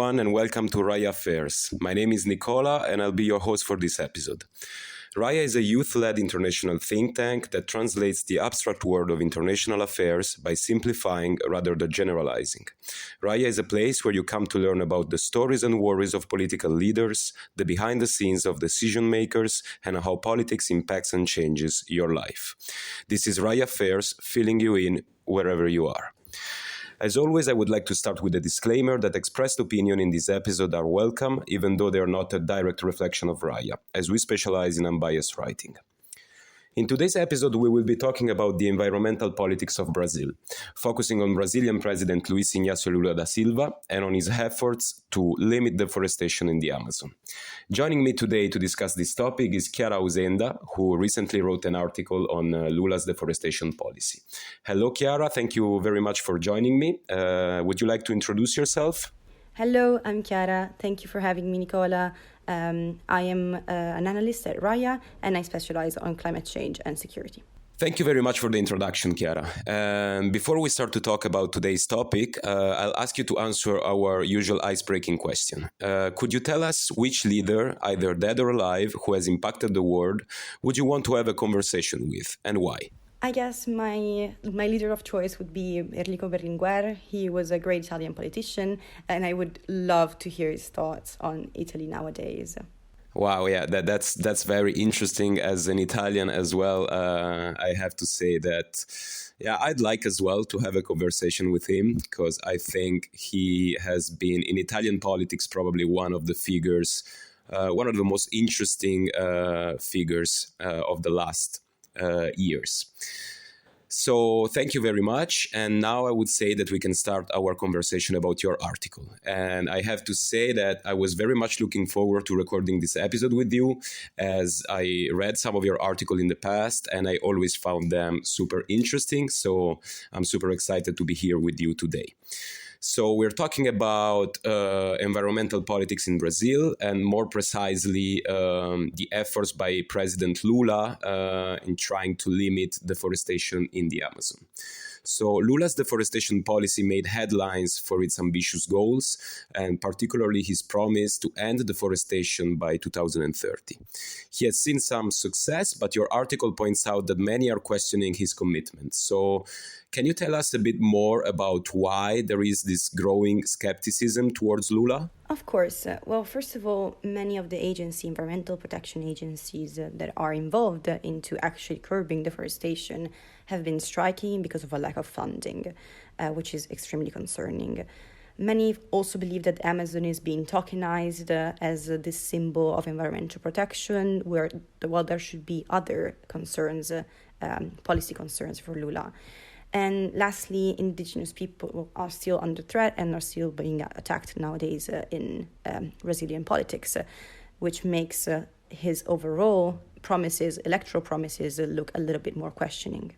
everyone, and welcome to Raya Affairs. My name is Nicola, and I'll be your host for this episode. Raya is a youth-led international think tank that translates the abstract world of international affairs by simplifying rather than generalizing. Raya is a place where you come to learn about the stories and worries of political leaders, the behind-the-scenes of decision-makers, and how politics impacts and changes your life. This is Raya Affairs, filling you in wherever you are. As always, I would like to start with a disclaimer that expressed opinion in this episode are welcome, even though they are not a direct reflection of Raya, as we specialize in unbiased writing. In today's episode, we will be talking about the environmental politics of Brazil, focusing on Brazilian President Luiz Inácio Lula da Silva and on his efforts to limit deforestation in the Amazon. Joining me today to discuss this topic is Chiara Ausenda, who recently wrote an article on Lula's deforestation policy. Hello, Chiara. Thank you very much for joining me. Would you like to introduce yourself? Hello, I'm Chiara. Thank you for having me, Nicola. I am an analyst at Raya, and I specialize on climate change and security. Thank you very much for the introduction, Chiara. Before we start to talk about today's topic, I'll ask you to answer our usual ice-breaking question. Could you tell us which leader, either dead or alive, who has impacted the world, would you want to have a conversation with, and why? I guess my leader of choice would be Enrico Berlinguer. He was a great Italian politician, and I would love to hear his thoughts on Italy nowadays. Wow, yeah, that's very interesting. As an Italian as well, I have to say that, yeah, I'd like as well to have a conversation with him, because I think he has been, in Italian politics, probably one of the figures, one of the most interesting figures of the last years. So thank you very much. And now I would say that we can start our conversation about your article. And I have to say that I was very much looking forward to recording this episode with you, as I read some of your articles in the past and I always found them super interesting. So I'm super excited to be here with you today. So we're talking about environmental politics in Brazil, and more precisely the efforts by President Lula in trying to limit deforestation in the Amazon. So Lula's deforestation policy made headlines for its ambitious goals, and particularly his promise to end deforestation by 2030. He has seen some success, but your article points out that many are questioning his commitment. So can you tell us a bit more about why there is this growing skepticism towards Lula? Of course. Well, first of all, many of the environmental protection agencies that are involved into actually curbing deforestation have been striking because of a lack of funding, which is extremely concerning. Many also believe that Amazon is being tokenized as this symbol of environmental protection, where there should be other concerns, policy concerns for Lula. And lastly, indigenous people are still under threat and are still being attacked nowadays in Brazilian politics, which makes his overall promises, electoral promises, look a little bit more questioning.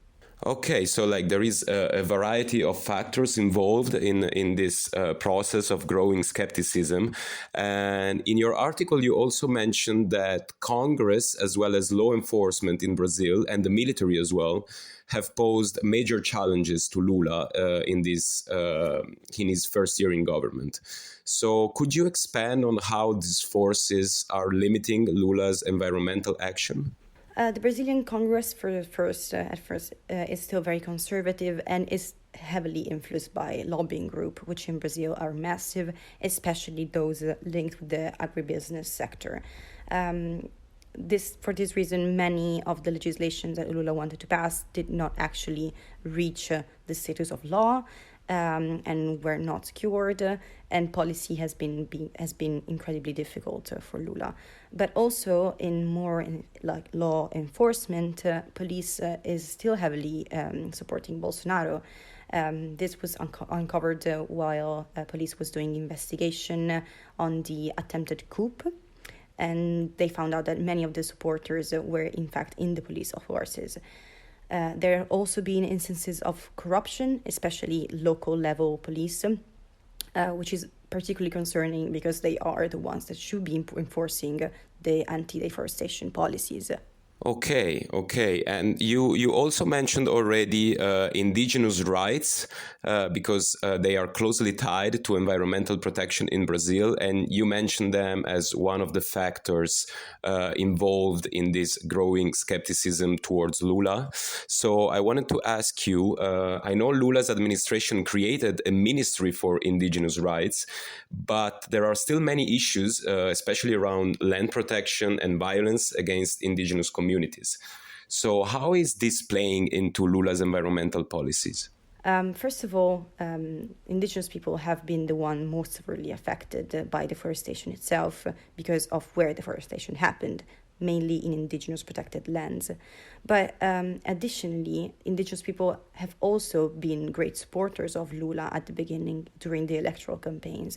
Okay, so there is a variety of factors involved in this process of growing skepticism. And in your article, you also mentioned that Congress, as well as law enforcement in Brazil and the military as well, have posed major challenges to Lula in his first year in government. So could you expand on how these forces are limiting Lula's environmental action? The Brazilian Congress, at first, is still very conservative and is heavily influenced by lobbying groups, which in Brazil are massive, especially those linked with the agribusiness sector. For this reason, many of the legislations that Lula wanted to pass did not actually reach the status of law, and were not secured, and policy has been incredibly difficult for Lula. But also in law enforcement, police is still heavily supporting Bolsonaro. This was uncovered while police was doing investigation on the attempted coup. And they found out that many of the supporters were in fact in the police forces. There have also been instances of corruption, especially local level police, which is particularly concerning because they are the ones that should be enforcing the anti-deforestation policies. Okay. And you also mentioned already indigenous rights because they are closely tied to environmental protection in Brazil, and you mentioned them as one of the factors involved in this growing skepticism towards Lula. So I wanted to ask you, I know Lula's administration created a ministry for indigenous rights, but there are still many issues, especially around land protection and violence against indigenous communities. So, how is this playing into Lula's environmental policies? First of all, indigenous people have been the one most severely affected by deforestation itself because of where deforestation happened, mainly in indigenous protected lands. But additionally, indigenous people have also been great supporters of Lula at the beginning during the electoral campaigns,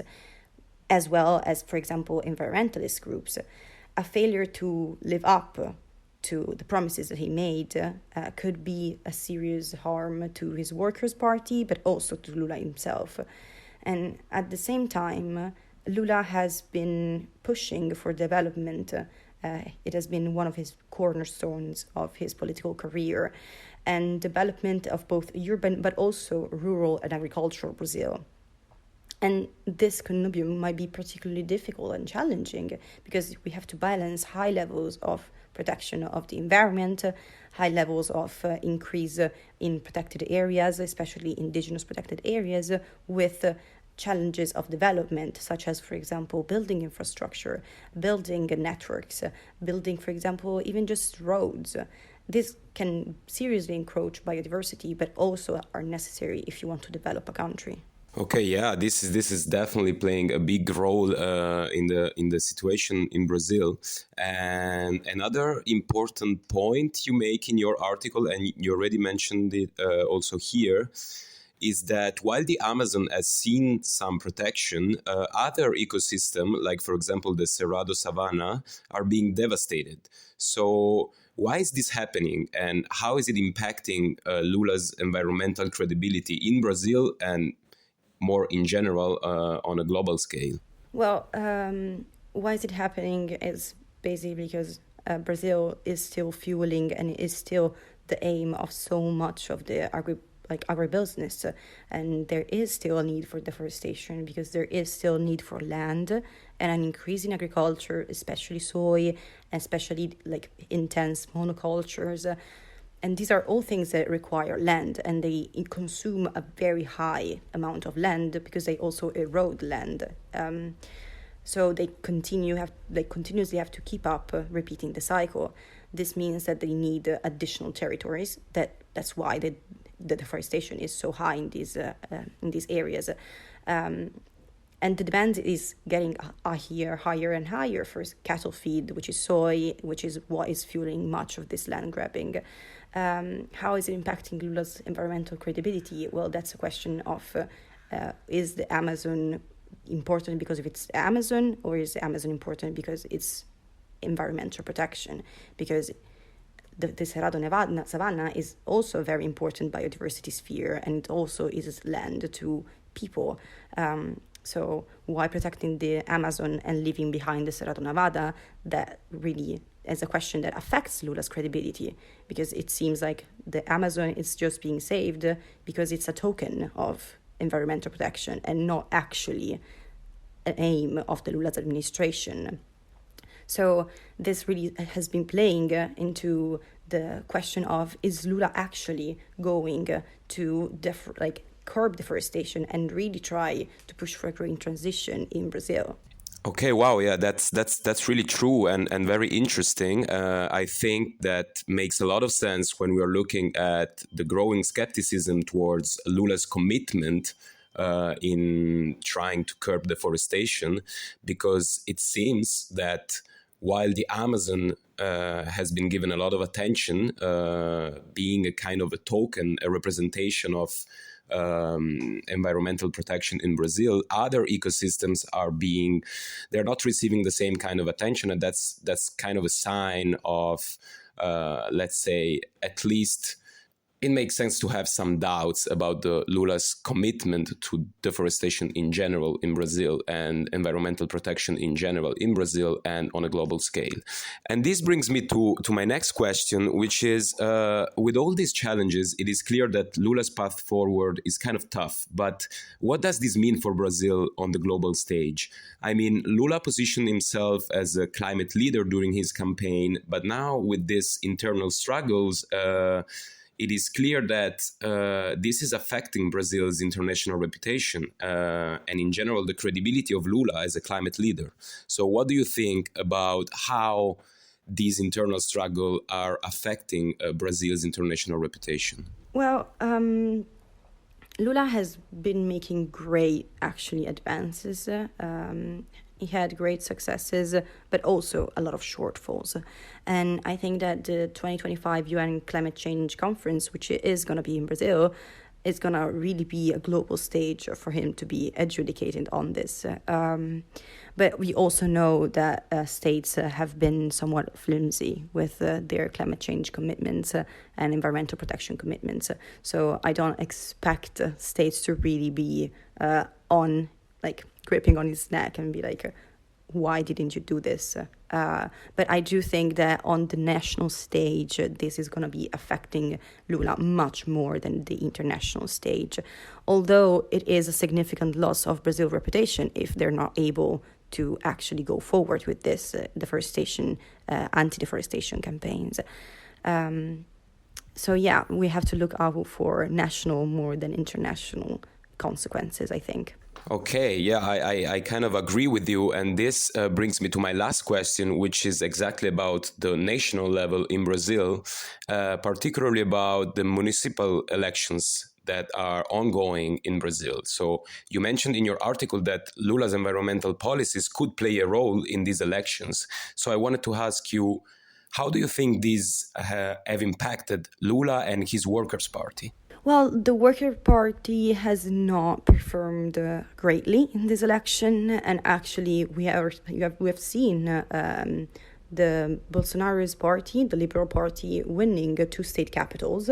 as well as, for example, environmentalist groups. A failure to live up to the promises that he made could be a serious harm to his Workers' Party, but also to Lula himself. And at the same time, Lula has been pushing for development. It has been one of his cornerstones of his political career, and development of both urban but also rural and agricultural Brazil. And this connubium might be particularly difficult and challenging because we have to balance high levels of protection of the environment, high levels of increase in protected areas, especially indigenous protected areas, with challenges of development, such as, for example, building infrastructure, building networks, building, for example, even just roads. This can seriously encroach biodiversity, but also are necessary if you want to develop a country. Okay, yeah, this is definitely playing a big role in the situation in Brazil. And another important point you make in your article, and you already mentioned it also here, is that while the Amazon has seen some protection, other ecosystem, like for example the Cerrado savanna, are being devastated. So why is this happening, and how is it impacting Lula's environmental credibility in Brazil and more in general on a global scale? Well, why is it happening is basically because Brazil is still fueling and is still the aim of so much of the agribusiness, and there is still a need for deforestation because there is still a need for land and an increase in agriculture, especially soy, especially like intense monocultures. And these are all things that require land, and they consume a very high amount of land because they also erode land. So they continuously have to keep up repeating the cycle. This means that they need additional territories. That's why the deforestation is so high in these areas. And the demand is getting higher and higher for cattle feed, which is soy, which is what is fueling much of this land grabbing. How is it impacting Lula's environmental credibility? Well, that's a question of is the Amazon important because of its Amazon, or is the Amazon important because it's environmental protection? Because the Cerrado Nevada savanna is also a very important biodiversity sphere, and it also is land to people. So why protecting the Amazon and leaving behind the Cerrado Nevada? That really is a question that affects Lula's credibility, because it seems like the Amazon is just being saved because it's a token of environmental protection and not actually an aim of the Lula's administration. So this really has been playing into the question of, is Lula actually going to curb deforestation and really try to push for a green transition in Brazil? Okay, wow, yeah, that's really true and very interesting. I think that makes a lot of sense when we are looking at the growing skepticism towards Lula's commitment in trying to curb deforestation, because it seems that while the Amazon has been given a lot of attention, being a kind of a token, a representation of environmental protection in Brazil, other ecosystems they're not receiving the same kind of attention, and that's kind of a sign of, let's say, at least it makes sense to have some doubts about the Lula's commitment to deforestation in general in Brazil and environmental protection in general in Brazil and on a global scale. And this brings me to my next question, which is, with all these challenges, it is clear that Lula's path forward is kind of tough. But what does this mean for Brazil on the global stage? I mean, Lula positioned himself as a climate leader during his campaign, but now with these internal struggles, it is clear that this is affecting Brazil's international reputation and, in general, the credibility of Lula as a climate leader. So what do you think about how these internal struggles are affecting Brazil's international reputation? Well, Lula has been making great, actually, advances. He had great successes, but also a lot of shortfalls. And I think that the 2025 UN Climate Change Conference, which is going to be in Brazil, is going to really be a global stage for him to be adjudicated on this. But we also know that states have been somewhat flimsy with their climate change commitments and environmental protection commitments. So I don't expect states to really be gripping on his neck and be like, why didn't you do this? But I do think that on the national stage, this is going to be affecting Lula much more than the international stage. Although it is a significant loss of Brazil's reputation if they're not able to actually go forward with this deforestation, anti-deforestation campaigns. So yeah, we have to look out for national more than international consequences, I think. Okay, yeah, I kind of agree with you. And this brings me to my last question, which is exactly about the national level in Brazil, particularly about the municipal elections that are ongoing in Brazil. So you mentioned in your article that Lula's environmental policies could play a role in these elections. So I wanted to ask you, how do you think these have impacted Lula and his Workers' Party? Well, the Worker Party has not performed greatly in this election, and actually we have seen the Bolsonaro's party, the Liberal Party, winning 2 state capitals,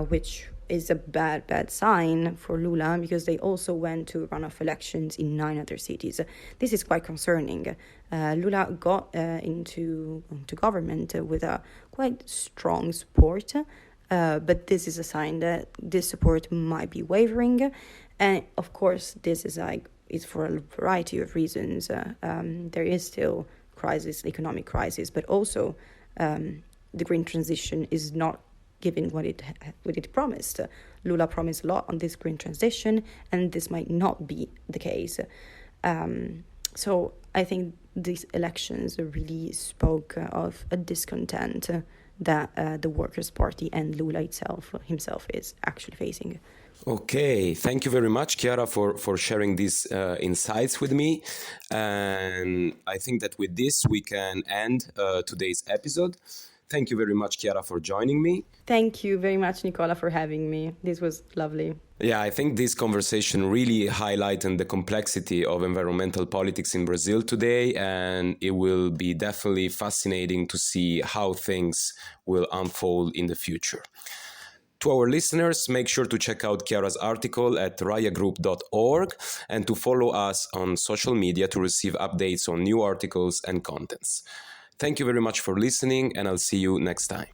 which is a bad sign for Lula because they also went to runoff elections in 9 other cities. This is quite concerning. Lula got into government with a quite strong support. But this is a sign that this support might be wavering. And of course, this is it's for a variety of reasons. There is still economic crisis, but also the green transition is not giving what it promised. Lula promised a lot on this green transition, and this might not be the case. So I think these elections really spoke of a discontent that the Workers' Party and Lula himself is actually facing. Okay, thank you very much, Chiara, for sharing these insights with me. And I think that with this, we can end today's episode. Thank you very much, Chiara, for joining me. Thank you very much, Nicola, for having me. This was lovely. Yeah, I think this conversation really highlighted the complexity of environmental politics in Brazil today, and it will be definitely fascinating to see how things will unfold in the future. To our listeners, make sure to check out Chiara's article at rayagroup.org and to follow us on social media to receive updates on new articles and contents. Thank you very much for listening, and I'll see you next time.